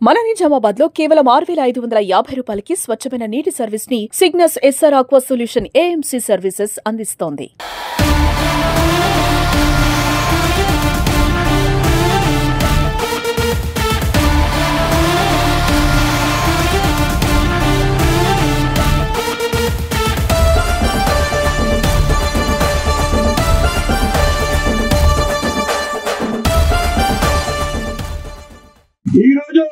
మన నిజామాబాద్ లో కేవలం 6,550 రూపాయలకి స్వచ్ఛమైన నీటి సర్వీస్ ని Cygnus SR aqua solution AMC services అందిస్తోంది. ఈ రోజు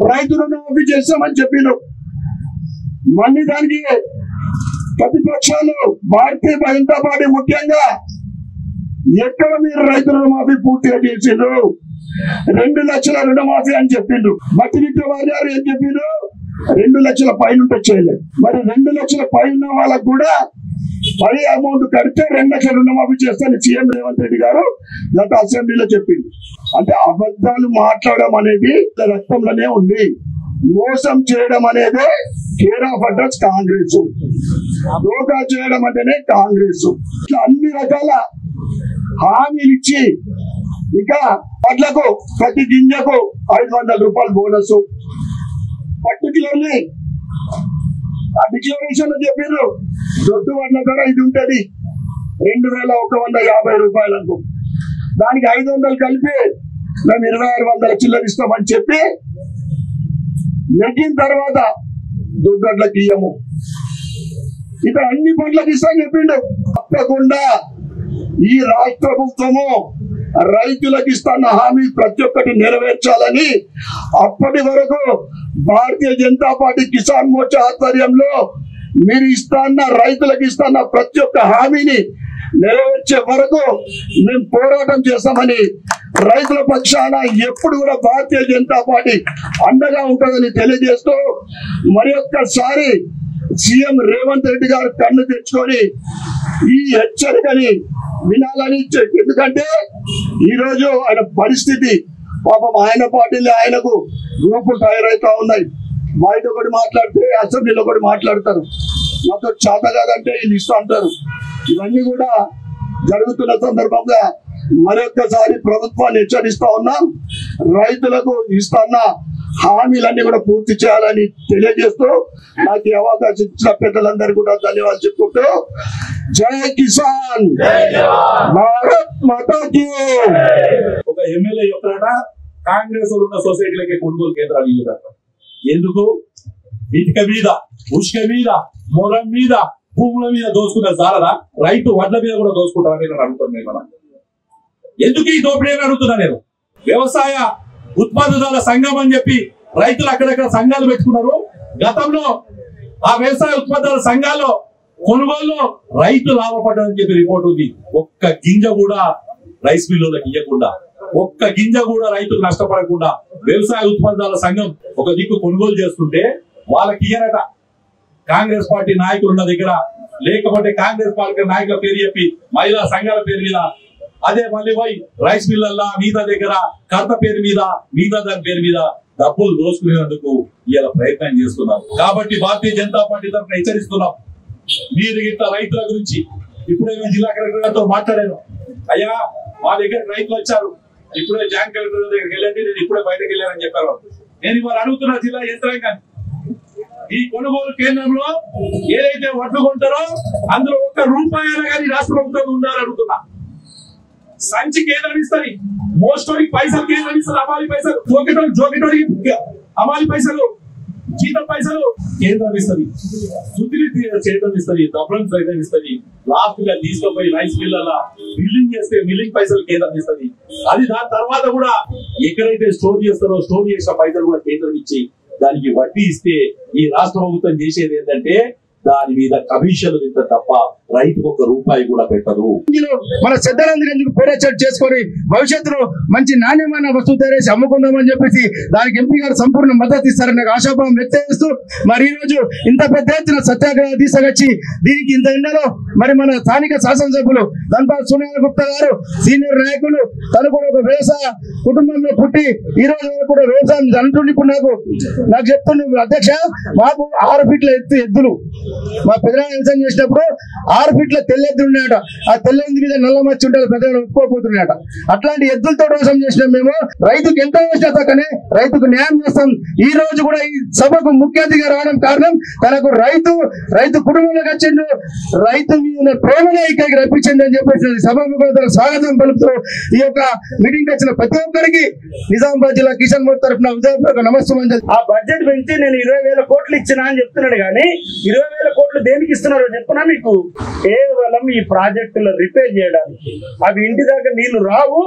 రైతు రుణమాఫీ చేస్తామని చెప్పినారు. మళ్ళీ దానికి ప్రతిపక్షాలు భారతీయ జనతా పార్టీ ముఖ్యంగా ఎక్కడ మీరు రైతు రుణమాఫీ పూర్తిగా చేసిండ్రు, 2 లక్షల రుణమాఫీ అని చెప్పిండ్రు. మట్టి విక్రమార్ గారు ఏం చెప్పిండ్రు, 2 లక్షల పైన చేయలేదు. మరి 2 లక్షల పైన వాళ్ళకు కూడా పై అమౌంట్ కడితే 2 లక్షల రుణమాఫీ చేస్తానని సీఎం రేవంత్ రెడ్డి గారు గత అసెంబ్లీలో చెప్పింది. అంటే అబద్ధాలు మాట్లాడడం అనేది రక్తంలోనే ఉంది. మోసం చేయడం అనేది కేర్ ఆఫ్ అడ్రస్ కాంగ్రెస్, దోకా చేయడం అంటేనే కాంగ్రెస్. ఇట్లా అన్ని రకాల హామీలు ఇచ్చి ఇక వడ్లకు ప్రతి గింజకు 500 రూపాయలు బోనస్. పర్టికులర్లీ ఆ డిక్లరేషన్ లో చెప్పారు దొడ్డు వడ్ల ధర ఇది ఉంటది 2,150 రూపాయలకు, దానికి 500 కలిపి మేము 2,600 చిల్లర ఇస్తామని చెప్పి నెగ్గిన తర్వాత దొడ్డట్లకి ఇయ్యము, ఇక అన్ని పండ్లకి ఇస్తామని చెప్పిండు. తప్పకుండా ఈ రాష్ట్ర ప్రభుత్వము రైతులకు ఇస్తున్న హామీ ప్రతి ఒక్కటి నెరవేర్చాలని అప్పటి వరకు భారతీయ జనతా పార్టీ కిసాన్ మోర్చా ఆధ్వర్యంలో మీరు ఇస్తున్న రైతులకు ఇస్తున్న ప్రతి ఒక్క హామీని నెరవేర్చే వరకు మేము పోరాటం చేస్తామని రైతుల పక్షాన ఎప్పుడు కూడా భారతీయ జనతా పార్టీ అండగా ఉంటుందని తెలియజేస్తూ మరి ఒక్కసారి సీఎం రేవంత్ రెడ్డి గారు కన్ను తెచ్చుకొని ఈ హెచ్చరికని వినాలని, ఎందుకంటే ఈరోజు ఆయన పరిస్థితి పాపం ఆయన పార్టీలో ఆయనకు గ్రూపులు తయారవుతా ఉన్నాయి. బయట ఒకటి మాట్లాడితే అసెంబ్లీలో ఒకటి మాట్లాడతారు, నాతో చేత కాదంటే వీళ్ళు ఇస్తూ అంటారు. ఇవన్నీ కూడా జరుగుతున్న సందర్భంగా మరొక్కసారి ప్రభుత్వాన్ని హెచ్చరిస్తా ఉన్నాం. రైతులకు ఇస్తున్న హామీలన్నీ కూడా పూర్తి చేయాలని తెలియజేస్తూ నాకు ఈ అవకాశం ఇచ్చిన పెద్దలందరూ కూడా ధన్యవాదాలు చెప్పుకుంటూ జై కిసాన్, భారత్ మాతాకి. ఒక ఎమ్మెల్యే యొక్కట కాంగ్రెస్ ఉన్న సొసైటీలకి కొనుగోలు కేంద్రాలు ఇవ్వదట. ఎందుకు? ఇటుక మీద, ఉష్క మీద, మొరం మీద, భూముల మీద దోచుకున్న జాలరా రైతు వడ్ల మీద కూడా దోచుకుంటామని నేను అడుగుతున్నాను. మనం ఎందుకు ఈ దోపిడీ అని అడుగుతున్నా నేను. వ్యవసాయ ఉత్పాదదారుల సంఘం అని చెప్పి రైతులు అక్కడక్కడ సంఘాలు పెట్టుకున్నారు. గతంలో ఆ వ్యవసాయ ఉత్పత్తుల సంఘాల్లో కొనుగోలులో రైతు లాభపడ్డారని చెప్పి రిపోర్ట్ ఉంది. ఒక్క గింజ కూడా రైస్ మిల్లులకు ఇవ్వకుండా, ఒక్క గింజ కూడా రైతులు నష్టపడకుండా వ్యవసాయ ఉత్పత్తుల సంఘం ఒక దిక్కు కొనుగోలు చేస్తుంటే వాళ్ళకి ఇయ్యరట. కాంగ్రెస్ పార్టీ నాయకులు ఉన్న దగ్గర, లేకపోతే కాంగ్రెస్ పార్టీ నాయకుల పేరు చెప్పి మహిళా సంఘాల పేరు మీద, అదే మళ్ళీ పోయి రైస్ మిల్లల్లా మిగతా దగ్గర కర్త పేరు మీద, మిగతా దాని పేరు మీద డబ్బులు దోచుకునేందుకు ఇలా ప్రయత్నం చేస్తున్నాం. కాబట్టి భారతీయ జనతా పార్టీ తరఫున హెచ్చరిస్తున్నాం. మీరు ఇట్లా రైతుల గురించి ఇప్పుడే మేము జిల్లా కలెక్టర్ గారితో మాట్లాడాను. అయ్యా మా దగ్గర రైతులు వచ్చారు, ఇప్పుడే జాయింట్ కలెక్టర్ దగ్గరికి వెళ్ళండి, నేను ఇప్పుడే బయటకు వెళ్ళానని చెప్పారు. నేను ఇవాళ అడుగుతున్నా జిల్లా యంత్రాంగాన్ని, ఈ కొనుగోలు కేంద్రంలో ఏదైతే వడ్లు కొంటారో అందులో ₹1 కానీ రాష్ట్ర ప్రభుత్వం ఉండాలని అడుగుతున్నా. సంచి కేంద్రం ఇస్తుంది, మోస్టోడికి పైసలు కేంద్రం ఇస్తుంది, అమాలి పైసలు, జోకెటోడికి అమాలి పైసలు, జీతం పైసలు కేంద్రం ఇస్తుంది, శుద్ధిని కేంద్రం ఇస్తుంది, దబ్బరం సైతం ఇస్తుంది. లాస్ట్ గా తీసుకుపోయి రైస్ మిల్లర్ల బిల్లింగ్ చేస్తే మిల్లింగ్ పైసలు కేంద్రం ఇస్తుంది. అది దాని తర్వాత కూడా ఎక్కడైతే స్టోర్ చేస్తారో స్టోర్ చేసిన పైసలు కూడా కేంద్రం ఇచ్చి దానికి వడ్డీ ఇస్తే ఈ రాష్ట్ర ప్రభుత్వం చేసేది ఏంటంటే దాని మీద కమిషన్లు ఇంత తప్ప రైతుకు ₹1 కూడా పెట్టదు. మన శ్రద్ధలందరూ పేరేచట్ చేసుకొని భవిష్యత్తులో మంచి నాణ్యమైన వస్తువు తయారేసి అమ్ముకుందామని చెప్పేసి దానికి ఎంపీ గారు సంపూర్ణ మద్దతు ఇస్తారని నాకు ఆశాభావం వ్యక్తం చేస్తూ మరి ఈ రోజు ఇంత పెద్ద ఎత్తున సత్యాగ్రహం తీసుకొచ్చి దీనికి ఇంత ఎండలో మరి మన స్థానిక శాసనసభ్యులు ధన్పాల్ సోనియా గుప్తా గారు సీనియర్ నాయకులు, తను కూడా ఒక వ్యవసాయ కుటుంబంలో పుట్టి ఈ రోజు కూడా వ్యవసాయం అంటుండి ఇప్పుడు నాకు చెప్తుండే అధ్యక్ష, మాకు 6 ఫీట్ల ఎద్దులు మా పెద్దనాన్న వ్యవసాయం చేసినప్పుడు 6 ఫీట్ల తెల్లెద్దు ఉన్నాయట. ఆ తెల్లెద్దు మీద నల్ల మచ్చి ఉంటే పెద్దగా ఒప్పుకోపోతున్నాయట. అట్లాంటి ఎద్దులతో వ్యవసాయం చేసినాం మేము. రైతుకు ఎంత అవసరత కానీ రైతుకు న్యాయం చేస్తాం. ఈ రోజు కూడా ఈ సభకు ముఖ్య అతిథిగా రావడం కారణం తనకు రైతు కుటుంబంలోకి వచ్చిండు, రైతు మీద ప్రేమగా ఇక్కడికి రప్పించండి అని చెప్పేసి సభకు స్వాగతం పలుకుతూ ఈ యొక్క మీటింగ్ వచ్చిన ప్రతి ఒక్కరికి నిజామాబాద్ జిల్లా కిషన్ మోర్చా తరఫున ఉదయపూర్వక నమస్కారం. ఆ బడ్జెట్ పెంచి నేను 20,000 కోట్లు ఇచ్చినా అని చెప్తున్నాడు కానీ 20,000 కోట్లు దేనికి ఇస్తున్నారో చెప్పునా మీకు? కేవలం ఈ ప్రాజెక్టులు రిపేర్ చేయడానికి. అవి ఇంటి దాకా నీళ్లు రావు,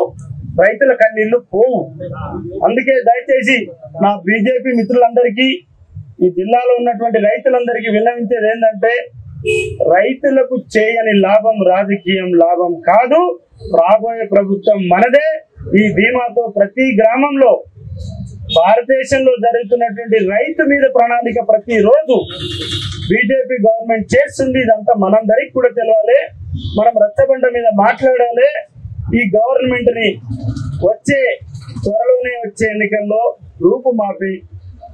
రైతుల కన్నీళ్లు పోవు. అందుకే దయచేసి నా బీజేపీ మిత్రులందరికీ, ఈ జిల్లాలో ఉన్నటువంటి రైతులందరికీ విన్నవించేది ఏంటంటే, రైతులకు చేయని లాభం రాజకీయం లాభం కాదు. రాబోయే ప్రభుత్వం మనదే. ఈ బీమాతో ప్రతి గ్రామంలో భారతదేశంలో జరుగుతున్నటువంటి రైతు మీద ప్రణాళిక ప్రతిరోజు బీజేపీ గవర్నమెంట్ చేస్తుంది. ఇదంతా మనందరికి కూడా తెలవాలి. మనం రచ్చబండ మీద మాట్లాడాలి. ఈ గవర్నమెంట్ ని త్వరలోనే వచ్చే ఎన్నికల్లో రూపుమాపి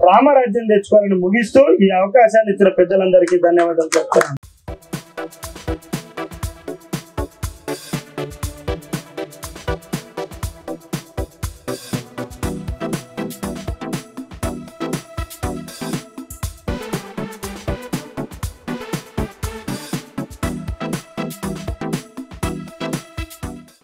రామరాజ్యం తెచ్చుకోవాలని ముగిస్తూ ఈ అవకాశాన్ని ఇచ్చిన పెద్దలందరికీ ధన్యవాదాలు చెప్తాను.